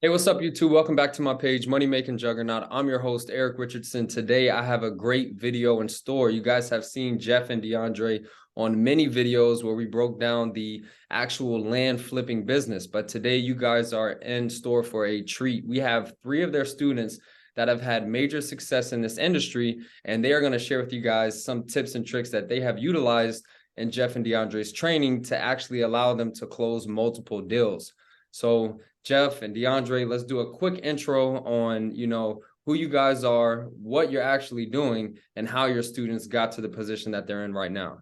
Hey, what's up, YouTube? Welcome back to my page, Money Making Juggernaut. I'm your host, Eric Richardson. Today, I have a great video in store. You guys have seen Jeff and Deandre on many videos where we broke down the actual land flipping business. But today, you guys are in store for a treat. We have 3 of their students that have had major success in this industry, and they are going to share with you guys some tips and tricks that they have utilized in Jeff and Deandre's training to actually allow them to close multiple deals. So Jeff and Deandre, let's do a quick intro on, who you guys are, what you're actually doing, and how your students got to the position that they're in right now.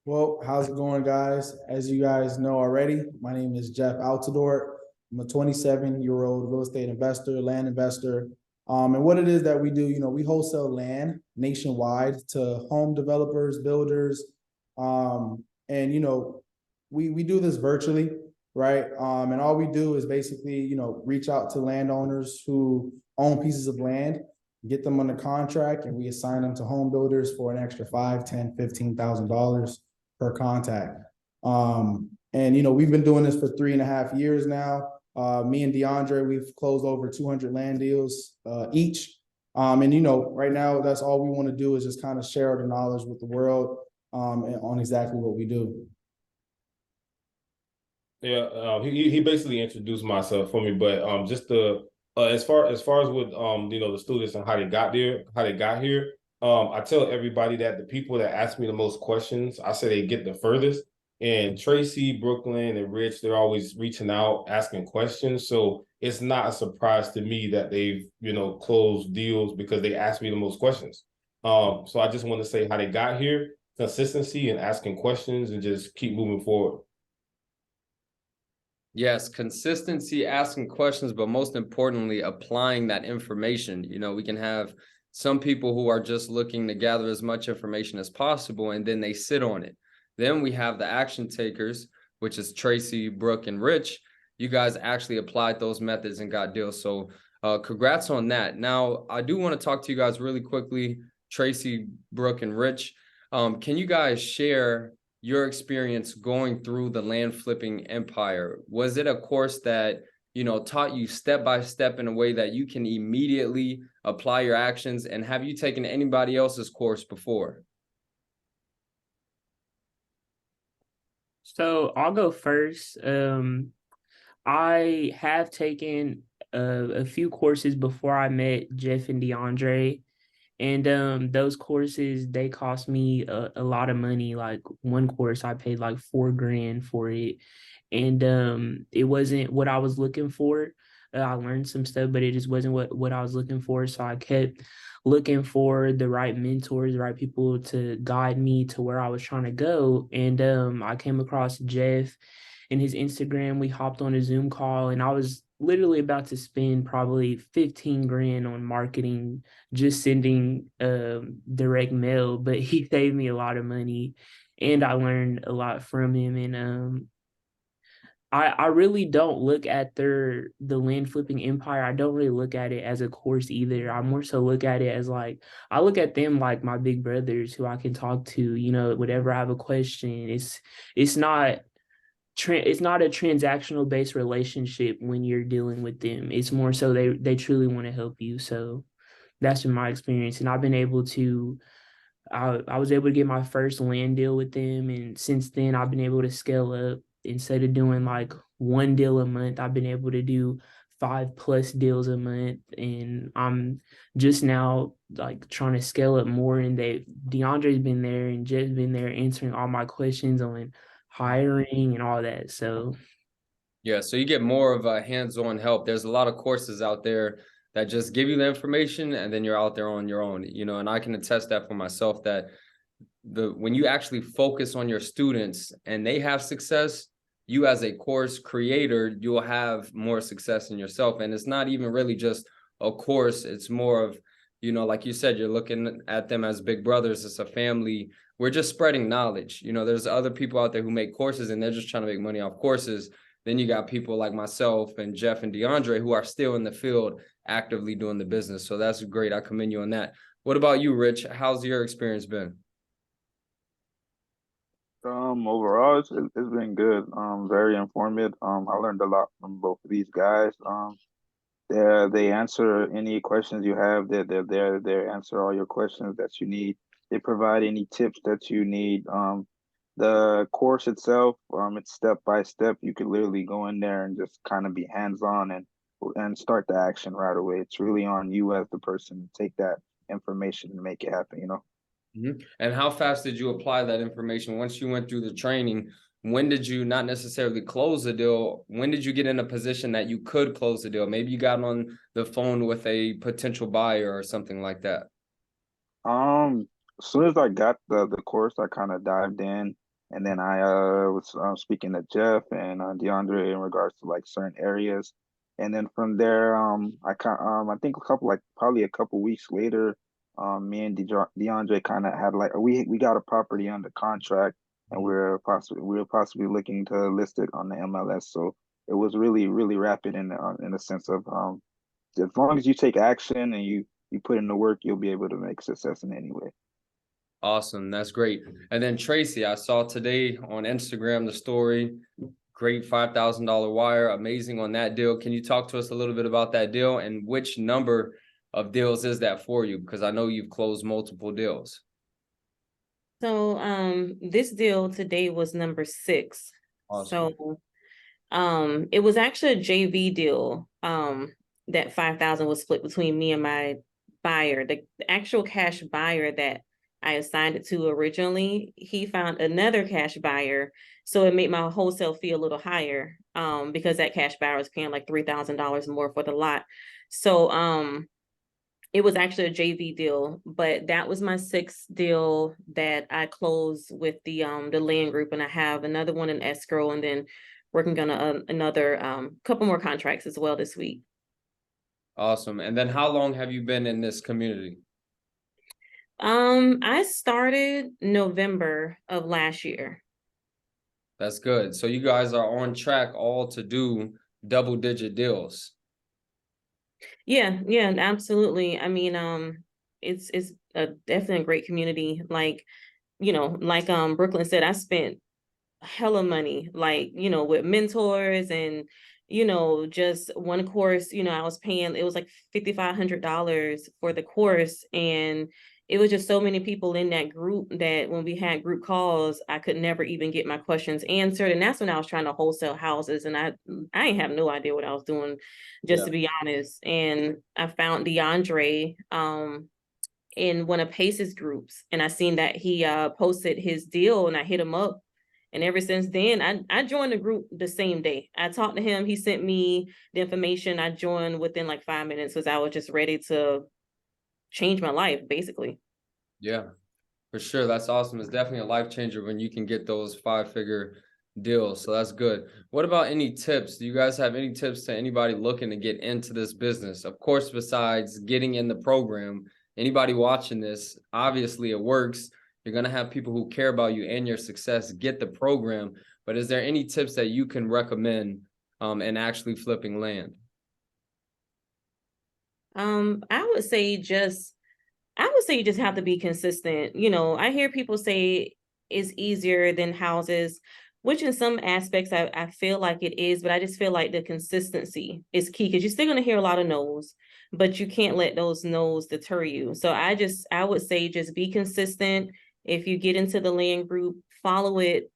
Well, how's it going, guys? As you guys know already, my name is Jeff Altidort. I'm a 27-year-old real estate investor, land investor. And what it is that we do, we wholesale land nationwide to home developers, builders. And we do this virtually, right? And all we do is basically, reach out to landowners who own pieces of land, get them under contract, and we assign them to home builders for an extra $5, $10, $15,000 per contact. And we've been doing this for 3.5 years now. Me and Deandre, we've closed over 200 land deals each. And right now, that's all we want to do is just kind of share the knowledge with the world on exactly what we do. Yeah, he basically introduced myself for me, but just the as far as with the students and how they got here, I tell everybody that the people that ask me the most questions, I say they get the furthest. And Tracy, Brooklyn, and Rich, they're always reaching out, asking questions. So it's not a surprise to me that they've closed deals because they ask me the most questions. So I just want to say how they got here, consistency and asking questions, and just keep moving forward. Yes, consistency, asking questions, but most importantly, applying that information. We can have some people who are just looking to gather as much information as possible, and then they sit on it. Then we have the action takers, which is Tracy, Brooke, and Rich. You guys actually applied those methods and got deals. So congrats on that. Now, I do want to talk to you guys really quickly, Tracy, Brooke, and Rich. Can you guys share your experience going through the land flipping empire? Was it a course that taught you step by step in a way that you can immediately apply your actions? And have you taken anybody else's course before? So I'll go first. I have taken a few courses before I met Jeff and Deandre. And those courses, they cost me a lot of money. Like one course, I paid like $4,000 for it. And it wasn't what I was looking for. I learned some stuff, but it just wasn't what I was looking for. So I kept looking for the right mentors, the right people to guide me to where I was trying to go. And I came across Jeff and his Instagram. We hopped on a Zoom call, and I was literally about to spend probably $15,000 on marketing, just sending direct mail, but he saved me a lot of money, and I learned a lot from him. And I really don't look at the land flipping empire. I don't really look at it as a course either. I more so look at it as like, I look at them like my big brothers who I can talk to, whatever I have a question. It's not a transactional based relationship when you're dealing with them. It's more so they truly want to help you. So that's been my experience. And I've been able to, I was able to get my first land deal with them. And since then I've been able to scale up. Instead of doing like one deal a month, I've been able to do 5+ deals a month. And I'm just now like trying to scale up more. And DeAndre's been there and Jeff's been there answering all my questions on hiring and all that. So yeah, so you get more of a hands-on help. There's a lot of courses out there that just give you the information and then you're out there on your own, and I can attest that for myself that when you actually focus on your students and they have success, you as a course creator, you'll have more success in yourself. And it's not even really just a course. It's more of, like you said, you're looking at them as big brothers. It's a family. We're just spreading knowledge. There's other people out there who make courses and they're just trying to make money off courses. Then you got people like myself and Jeff and Deandre who are still in the field actively doing the business. So that's great. I commend you on that. What about you, Rich? How's your experience been? Overall, it's been good. Very informative. I learned a lot from both of these guys. They answer any questions you have. They're there. They answer all your questions that you need. They provide any tips that you need. The course itself, it's step by step. You could literally go in there and just kind of be hands on and start the action right away. It's really on you as the person to take that information and make it happen. You know. And how fast did you apply that information once you went through the training? When did you not necessarily close the deal? When did you get in a position that you could close the deal? Maybe you got on the phone with a potential buyer or something like that. As soon as I got the course, I kind of dived in, and then I was speaking to Jeff and Deandre in regards to like certain areas, and then from there, I think probably a couple weeks later, me and DeAndre kind of had like we got a property under contract, and we were possibly looking to list it on the MLS. So it was really rapid in the sense of as long as you take action and you put in the work, you'll be able to make success in any way. Awesome. That's great. And then Tracy, I saw today on Instagram the story. Great $5,000 wire. Amazing on that deal. Can you talk to us a little bit about that deal and which number of deals is that for you? Because I know you've closed multiple deals. So this deal today was number 6. Awesome. So it was actually a JV deal. That 5,000 was split between me and my buyer. The actual cash buyer that I assigned it to originally, he found another cash buyer. So it made my wholesale fee a little higher because that cash buyer was paying like $3,000 more for the lot. So it was actually a JV deal, but that was my 6th deal that I closed with the land group, and I have another one in escrow, and then working on another couple more contracts as well this week. Awesome. And then how long have you been in this community? I started November of last year. That's good. So you guys are on track all to do double-digit deals. Yeah, absolutely. I mean, it's definitely a great community. Like, like Brooklyn said, I spent hella money, like, with mentors and, just one course, I was paying, it was like $5,500 for the course. And it was just so many people in that group that when we had group calls, I could never even get my questions answered. And that's when I was trying to wholesale houses. And I ain't have no idea what I was doing, just to be honest. And I found DeAndre in one of Pace's groups, and I seen that he posted his deal, and I hit him up. And ever since then, I joined the group the same day. I talked to him. He sent me the information. I joined within like 5 minutes because I was just ready to change my life, basically. Yeah, for sure. That's awesome. It's definitely a life changer when you can get those 5-figure deals. So that's good. What about any tips? Do you guys have any tips to anybody looking to get into this business? Of course, besides getting in the program, anybody watching this, obviously it works. You're going to have people who care about you and your success get the program. But is there any tips that you can recommend in actually flipping land? I would say you just have to be consistent. I hear people say it's easier than houses, which in some aspects I feel like it is, but I just feel like the consistency is key because you're still going to hear a lot of no's, but you can't let those no's deter you. So I would say just be consistent. If you get into the land group, follow it.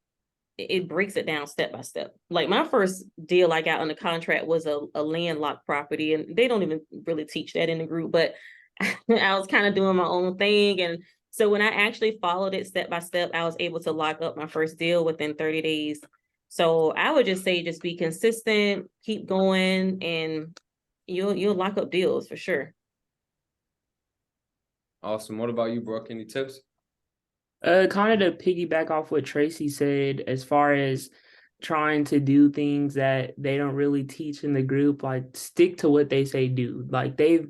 It breaks it down step by step. Like my first deal I got on the contract was a landlocked property, and they don't even really teach that in the group, but I was kind of doing my own thing. And so when I actually followed it step by step, I was able to lock up my first deal within 30 days. So I would just say, just be consistent, keep going, and you'll lock up deals for sure. Awesome. What about you, Brooke? Any tips? Kind of to piggyback off what Tracy said, as far as trying to do things that they don't really teach in the group, like stick to what they say do. Like they've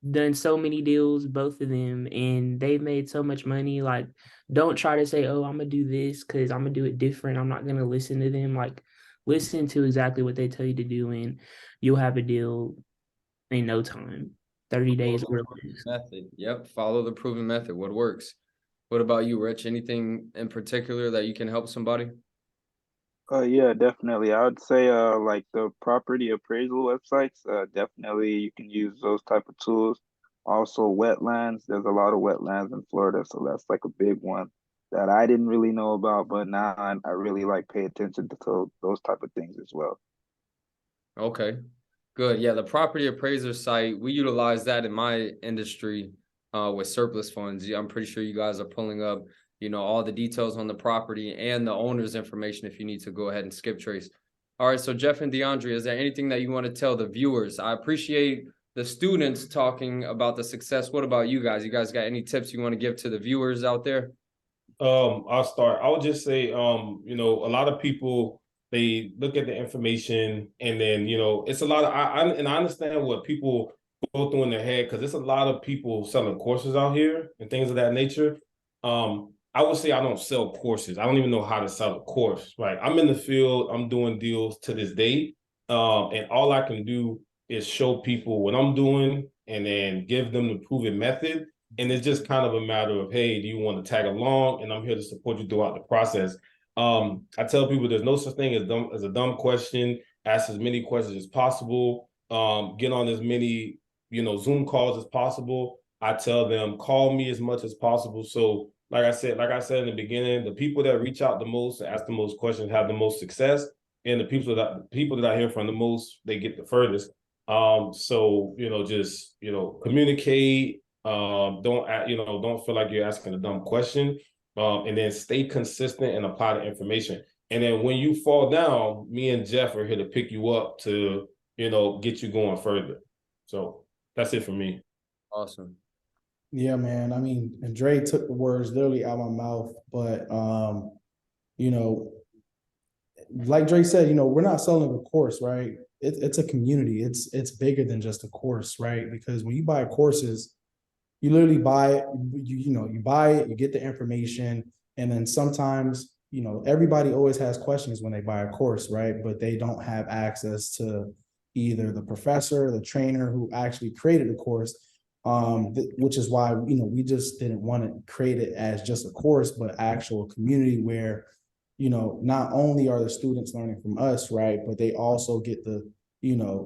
done so many deals, both of them, and they've made so much money. Like, don't try to say, oh, I'm gonna do this because I'm gonna do it different. I'm not gonna listen to them. Like, listen to exactly what they tell you to do, and you'll have a deal in no time. 30 days or less. Method. Yep. Follow the proven method. What works. What about you, Rich? Anything in particular that you can help somebody? Yeah, definitely. I would say like the property appraisal websites, definitely you can use those type of tools. Also wetlands. There's a lot of wetlands in Florida, so that's like a big one that I didn't really know about, but now I really like pay attention to those type of things as well. Okay, good. Yeah, the property appraiser site, we utilize that in my industry with surplus funds. Yeah, I'm pretty sure you guys are pulling up, all the details on the property and the owner's information if you need to go ahead and skip trace. All right, so Jeff and Deandre, is there anything that you want to tell the viewers? I appreciate the students talking about the success. What about you guys? You guys got any tips you want to give to the viewers out there? I'll start. I would just say, a lot of people, they look at the information and then, it's a lot of, and I understand what people go through in their head, because there's a lot of people selling courses out here and things of that nature. I would say I don't sell courses. I don't even know how to sell a course, right? I'm in the field, I'm doing deals to this day. And all I can do is show people what I'm doing and then give them the proven method. And it's just kind of a matter of, hey, do you want to tag along? And I'm here to support you throughout the process. I tell people there's no such thing as a dumb question. Ask as many questions as possible. Get on as many, Zoom calls as possible. I tell them call me as much as possible. So like I said in the beginning, the people that reach out the most, ask the most questions, have the most success. And the people that I hear from the most, they get the furthest. So just communicate. Don't feel like you're asking a dumb question, and then stay consistent and apply the information. And then when you fall down, me and Jeff are here to pick you up to get you going further. So that's it for me. Awesome. Yeah, man. I mean, and Dre took the words literally out of my mouth, but you know, like Dre said, we're not selling a course, right? It's a community. It's bigger than just a course, right? Because when you buy courses, you literally buy it, you buy it, you get the information, and then sometimes, everybody always has questions when they buy a course, right? But they don't have access to either the professor, the trainer who actually created the course, which is why, we just didn't want to create it as just a course, but actual community where, not only are the students learning from us, right, but they also get the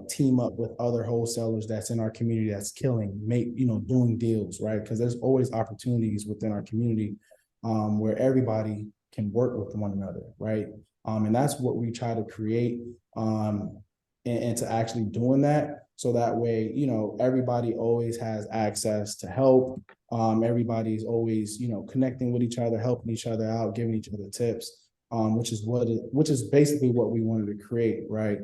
team up with other wholesalers that's in our community that's killing, doing deals, right? Because there's always opportunities within our community where everybody can work with one another, right? And that's what we try to create, and to actually doing that. So that way, everybody always has access to help. Everybody's always, connecting with each other, helping each other out, giving each other tips, which is basically what we wanted to create, right?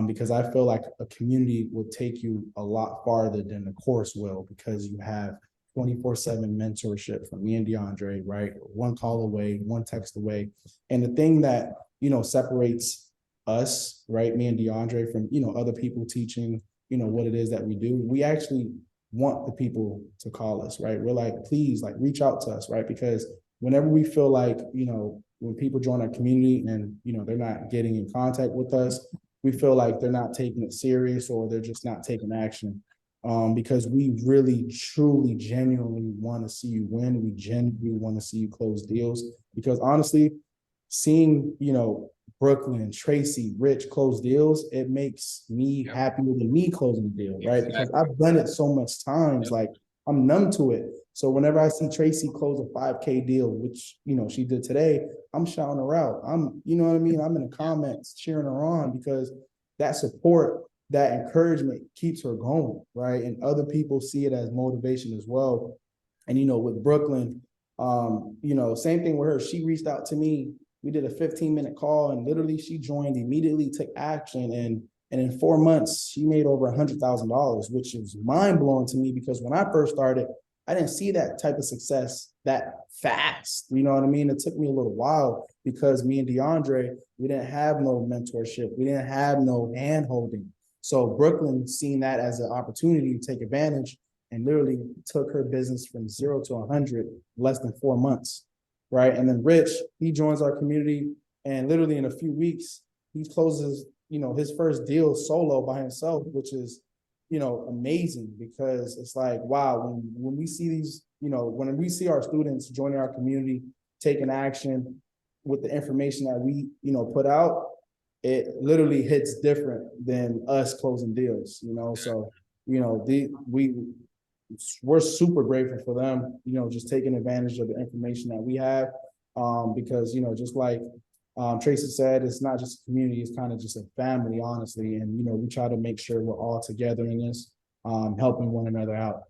Because I feel like a community will take you a lot farther than the course will, because you have 24/7 mentorship from me and Deandre, right? One call away, one text away. And the thing that, separates us, right, me and Deandre from, other people teaching, what it is that we do, we actually want the people to call us, right? We're like, please, like, reach out to us, right? Because whenever we feel like, when people join our community and, they're not getting in contact with us, we feel like they're not taking it serious, or they're just not taking action, because we really, truly, genuinely want to see you win. We genuinely want to see you close deals, because honestly, seeing, Brooklyn, Tracy, Rich close deals, it makes me happier than me closing a deal, right? Exactly. Because I've done it so much times, like I'm numb to it. So whenever I see Tracy close a 5K deal, which, she did today, I'm shouting her out. I'm in the comments cheering her on, because that support, that encouragement keeps her going, right? And other people see it as motivation as well. And, with Brooklyn, same thing with her. She reached out to me. We did a 15-minute call, and literally she joined immediately, took action, and in 4 months, she made over $100,000, which is mind blowing to me, because when I first started, I didn't see that type of success that fast. You know what I mean? It took me a little while, because me and Deandre, we didn't have no mentorship. We didn't have no hand holding. So Brooklyn seen that as an opportunity to take advantage, and literally took her business from 0 to 100 less than 4 months. Right. And then Rich, he joins our community, and literally in a few weeks, he closes, his first deal solo by himself, which is, amazing, because it's like, wow, when we see these you know, when we see our students joining our community, taking action with the information that we, you know, put out, it literally hits different than us closing deals, you know. So, you know, we're super grateful for them, you know, just taking advantage of the information that we have. Because, you know, just like Tracy said, it's not just a community, it's kind of just a family, honestly. And, you know, we try to make sure we're all together in this, helping one another out.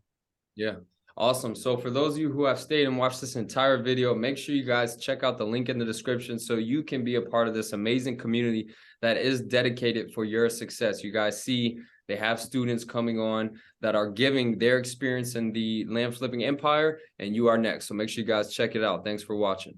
Yeah. Awesome. So for those of you who have stayed and watched this entire video, make sure you guys check out the link in the description so you can be a part of this amazing community that is dedicated for your success. You guys see they have students coming on that are giving their experience in the land flipping empire, and you are next. So make sure you guys check it out. Thanks for watching.